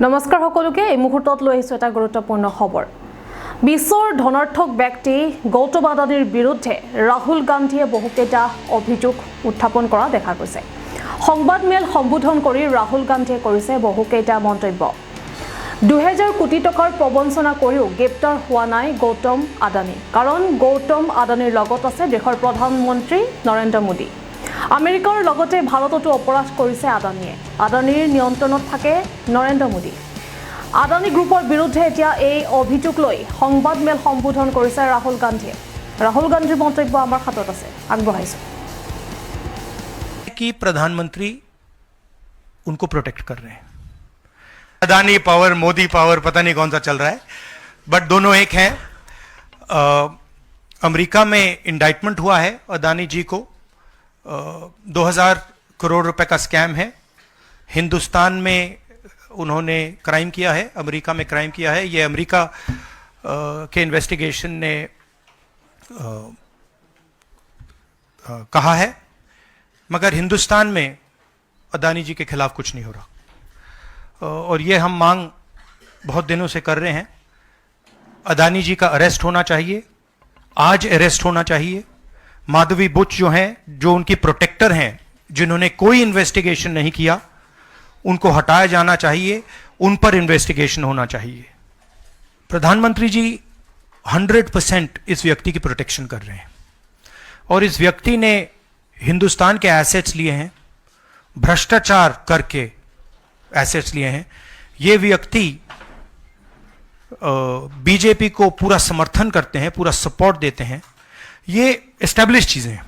নমস্কাৰ সকলোকে এই মুহূৰ্তত লৈ আহিছো এটা গুৰুত্বপূৰ্ণ খবৰ। বিশ্বৰ ধনাৰ্থক ব্যক্তি গৌতম আদানীৰ বিৰুদ্ধে ৰাহুল গান্ধীয়ে বহুকেইটা অভিযোগ উত্থাপন কৰা দেখা গৈছে। সংবাদমেল সম্বোধন কৰি ৰাহুল গান্ধীয়ে কৰিছে বহুকেইটা মন্তব্য। 2000 কোটি টকাৰ প্ৰবঞ্চনা কৰিও গ্ৰেপ্তাৰ হোৱা নাই গৌতম আদানী, কাৰণ গৌতম আদানীৰ লগত আছে দেশৰ প্ৰধানমন্ত্ৰী নৰেন্দ্ৰ মোদী। আমেৰিকাৰ লগতে ভাৰততো অপৰাধ কৰিছে আদানীয়ে। আদানীৰ নিয়ন্ত্ৰণত থাকে নৰেন্দ্ৰ মোদী। আদানী গ্ৰুপৰ বিৰুদ্ধে এতিয়া এই অভিযোগ লৈ সংবাদমেল সম্বোধন কৰিছে ৰাহুল গান্ধীয়ে। ৰাহুল গান্ধীৰ মন্তব্য আমাৰ হাতত আছে, আগবঢ়াইছো। कि प्रधानमंत्री उनको प्रोटेक्ट कर रहे हैं। अदानी पावर, मोदी पावर, पता नहीं कौन सा चल रहा है, बट दोनों एक हैं। अमेरिका में इंडाइटमेंट हुआ है अदानी जी को। 2000 करोड़ रुपए का स्कैम है। हिंदुस्तान में उन्होंने क्राइम किया है, अमेरिका में क्राइम किया है। ये अमेरिका के इन्वेस्टिगेशन ने कहा है, मगर हिंदुस्तान में अदानी जी के खिलाफ कुछ नहीं हो रहा। और ये हम मांग बहुत दिनों से कर रहे हैं। अदानी जी का अरेस्ट होना चाहिए, आज अरेस्ट होना चाहिए। माधवी बुच जो हैं, जो उनकी प्रोटेक्टर हैं, जिन्होंने कोई इन्वेस्टिगेशन नहीं किया, उनको हटाया जाना चाहिए, उन पर इन्वेस्टिगेशन होना चाहिए। प्रधानमंत्री जी 100% इस व्यक्ति की प्रोटेक्शन कर रहे हैं और इस व्यक्ति ने हिंदुस्तान के एसेट्स लिए हैं, भ्रष्टाचार करके एसेट्स लिए हैं। ये व्यक्ति बीजेपी को पूरा समर्थन करते हैं, पूरा सपोर्ट देते हैं। ये एस्टैब्लिश चीजें हैं,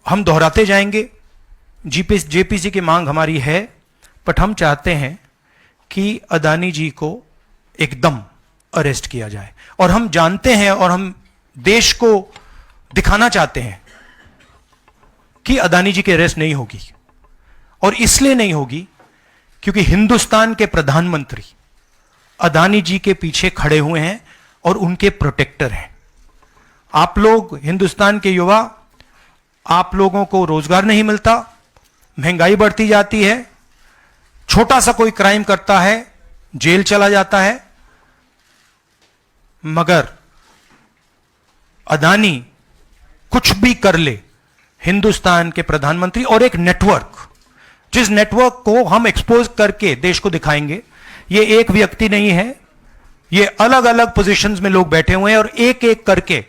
हम दोहराते जाएंगे। जेपीसी की मांग हमारी है, बट हम चाहते हैं कि अदानी जी को एकदम अरेस्ट किया जाए। और हम जानते हैं और हम देश को दिखाना चाहते हैं कि अदानी जी की अरेस्ट नहीं होगी। और इसलिए नहीं होगी क्योंकि हिंदुस्तान के प्रधानमंत्री अदानी जी के पीछे खड़े हुए हैं और उनके प्रोटेक्टर हैं। आप लोग, हिंदुस्तान के युवा, आप लोगों को रोजगार नहीं मिलता, महंगाई बढ़ती जाती है, छोटा सा कोई क्राइम करता है जेल चला जाता है, मगर अदानी कुछ भी कर ले, हिंदुस्तान के प्रधानमंत्री और एक नेटवर्क, जिस नेटवर्क को हम एक्सपोज करके देश को दिखाएंगे। ये एक व्यक्ति नहीं है, ये अलग अलग पोजीशंस में लोग बैठे हुए हैं और एक एक करके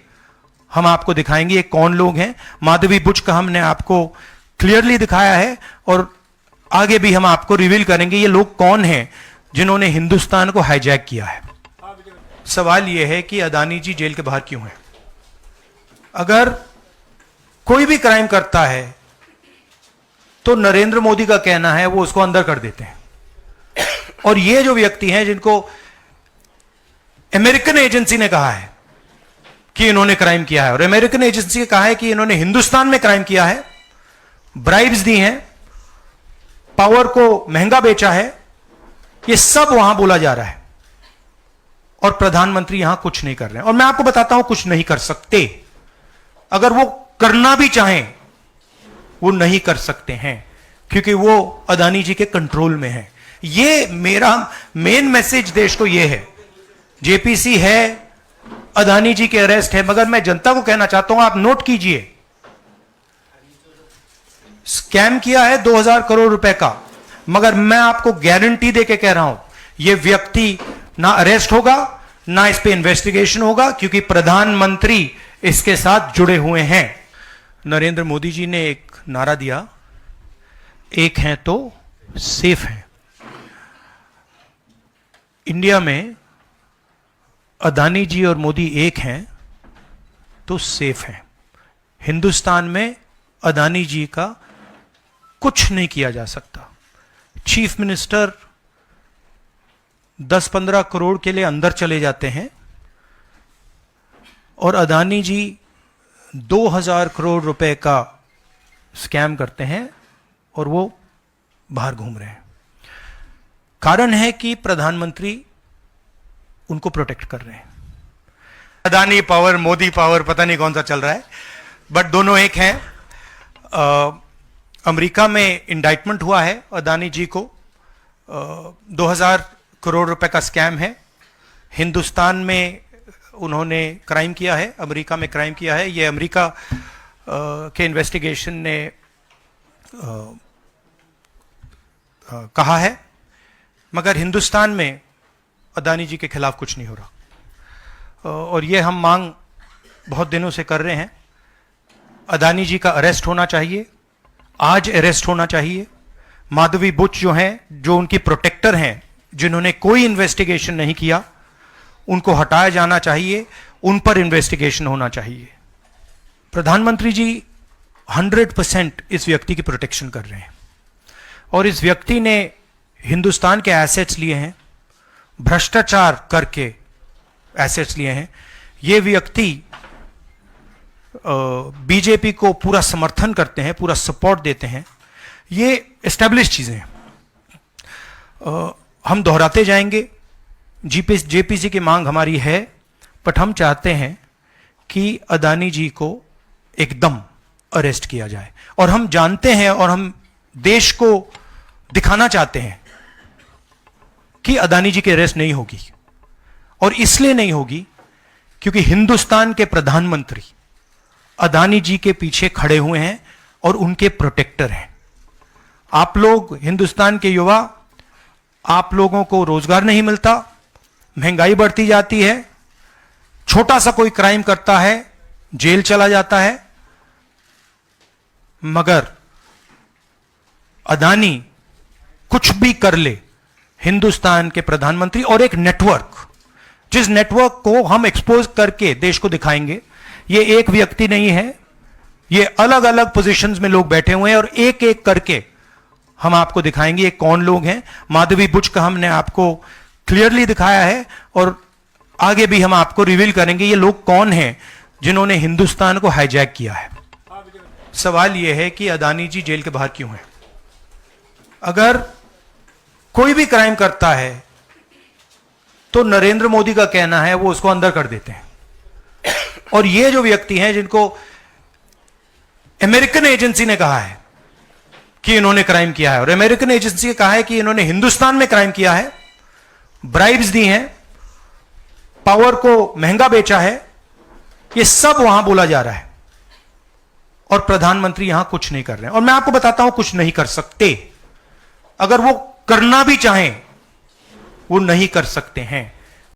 हम आपको दिखाएंगे ये कौन लोग हैं। माधवी बुच का हमने आपको क्लियरली दिखाया है और आगे भी हम आपको रिवील करेंगे ये लोग कौन हैं जिन्होंने हिंदुस्तान को हाईजैक किया है। सवाल यह है कि अदानी जी जेल के बाहर क्यों हैं? अगर कोई भी क्राइम करता है तो नरेंद्र मोदी का कहना है वो उसको अंदर कर देते हैं। और ये जो व्यक्ति हैं जिनको अमेरिकन एजेंसी ने कहा है कि इन्होंने क्राइम किया है, और अमेरिकन एजेंसी ने कहा है कि इन्होंने हिंदुस्तान में क्राइम किया है, ब्राइब्स दी हैं, पावर को महंगा बेचा है, ये सब वहां बोला जा रहा है और प्रधानमंत्री यहां कुछ नहीं कर रहे हैं। और मैं आपको बताता हूं कुछ नहीं कर सकते। अगर वो करना भी चाहें वो नहीं कर सकते हैं क्योंकि वो अदानी जी के कंट्रोल में है। ये मेरा मेन मैसेज देश को ये है। जेपीसी है, अदानी जी के अरेस्ट है, मगर मैं जनता को कहना चाहता हूं, आप नोट कीजिए, स्कैम किया है 2000 करोड़ रुपए का, मगर मैं आपको गारंटी देके कह रहा हूं यह व्यक्ति ना अरेस्ट होगा, ना इस पे इन्वेस्टिगेशन होगा, क्योंकि प्रधानमंत्री इसके साथ जुड़े हुए हैं। नरेंद्र मोदी जी ने एक नारा दिया, एक हैं तो सेफ हैं। इंडिया में अदानी जी और मोदी एक हैं तो सेफ हैं। हिंदुस्तान में अदानी जी का कुछ नहीं किया जा सकता। चीफ मिनिस्टर 10-15 करोड़ के लिए अंदर चले जाते हैं और अदानी जी 2000 करोड़ रुपए का स्कैम करते हैं और वो बाहर घूम रहे हैं। कारण है कि प्रधानमंत्री उनको प्रोटेक्ट कर रहे हैं। अदानी पावर, मोदी पावर, पता नहीं कौन सा चल रहा है, बट दोनों एक हैं। अमेरिका में इंडाइटमेंट हुआ है अदानी जी को। 2000 करोड़ रुपए का स्कैम है। हिंदुस्तान में उन्होंने क्राइम किया है, अमेरिका में क्राइम किया है। ये अमेरिका के इन्वेस्टिगेशन ने कहा है, मगर हिंदुस्तान में अदानी जी के खिलाफ कुछ नहीं हो रहा। और ये हम मांग बहुत दिनों से कर रहे हैं। अदानी जी का अरेस्ट होना चाहिए, आज अरेस्ट होना चाहिए। माधवी बुच जो हैं, जो उनकी प्रोटेक्टर हैं, जिन्होंने कोई इन्वेस्टिगेशन नहीं किया, उनको हटाया जाना चाहिए, उन पर इन्वेस्टिगेशन होना चाहिए। प्रधानमंत्री जी 100% इस व्यक्ति की प्रोटेक्शन कर रहे हैं और इस व्यक्ति ने हिंदुस्तान के एसेट्स लिए हैं, भ्रष्टाचार करके एसेट्स लिए हैं। ये व्यक्ति बीजेपी को पूरा समर्थन करते हैं, पूरा सपोर्ट देते हैं। ये एस्टेब्लिश चीजें हैं। हम दोहराते जाएंगे। जेपीसी की मांग हमारी है, बट हम चाहते हैं कि अदानी जी को एकदम अरेस्ट किया जाए। और हम जानते हैं और हम देश को दिखाना चाहते हैं कि अदानी जी की अरेस्ट नहीं होगी। और इसलिए नहीं होगी क्योंकि हिंदुस्तान के प्रधानमंत्री अदानी जी के पीछे खड़े हुए हैं और उनके प्रोटेक्टर हैं। आप लोग हिंदुस्तान के युवा, आप लोगों को रोजगार नहीं मिलता, महंगाई बढ़ती जाती है, छोटा सा कोई क्राइम करता है जेल चला जाता है, मगर अदानी कुछ भी कर ले, हिंदुस्तान के प्रधानमंत्री और एक नेटवर्क, जिस नेटवर्क को हम एक्सपोज करके देश को दिखाएंगे। ये एक व्यक्ति नहीं है, ये अलग अलग पोजीशंस में लोग बैठे हुए हैं और एक एक करके हम आपको दिखाएंगे ये कौन लोग हैं। माधवी बुच का हमने आपको क्लियरली दिखाया है और आगे भी हम आपको रिवील करेंगे ये लोग कौन हैं जिन्होंने हिंदुस्तान को हाईजैक किया है। सवाल यह है कि अदानी जी जेल के बाहर क्यों हैं? अगर कोई भी क्राइम करता है तो नरेंद्र मोदी का कहना है वो उसको अंदर कर देते हैं। और ये जो व्यक्ति हैं जिनको अमेरिकन एजेंसी ने कहा है कि इन्होंने क्राइम किया है, और अमेरिकन एजेंसी ने कहा है कि इन्होंने हिंदुस्तान में क्राइम किया है, ब्राइब्स दी हैं, पावर को महंगा बेचा है, ये सब वहां बोला जा रहा है और प्रधानमंत्री यहां कुछ नहीं कर रहे हैं। और मैं आपको बताता हूं कुछ नहीं कर सकते। अगर वो करना भी चाहें वो नहीं कर सकते हैं।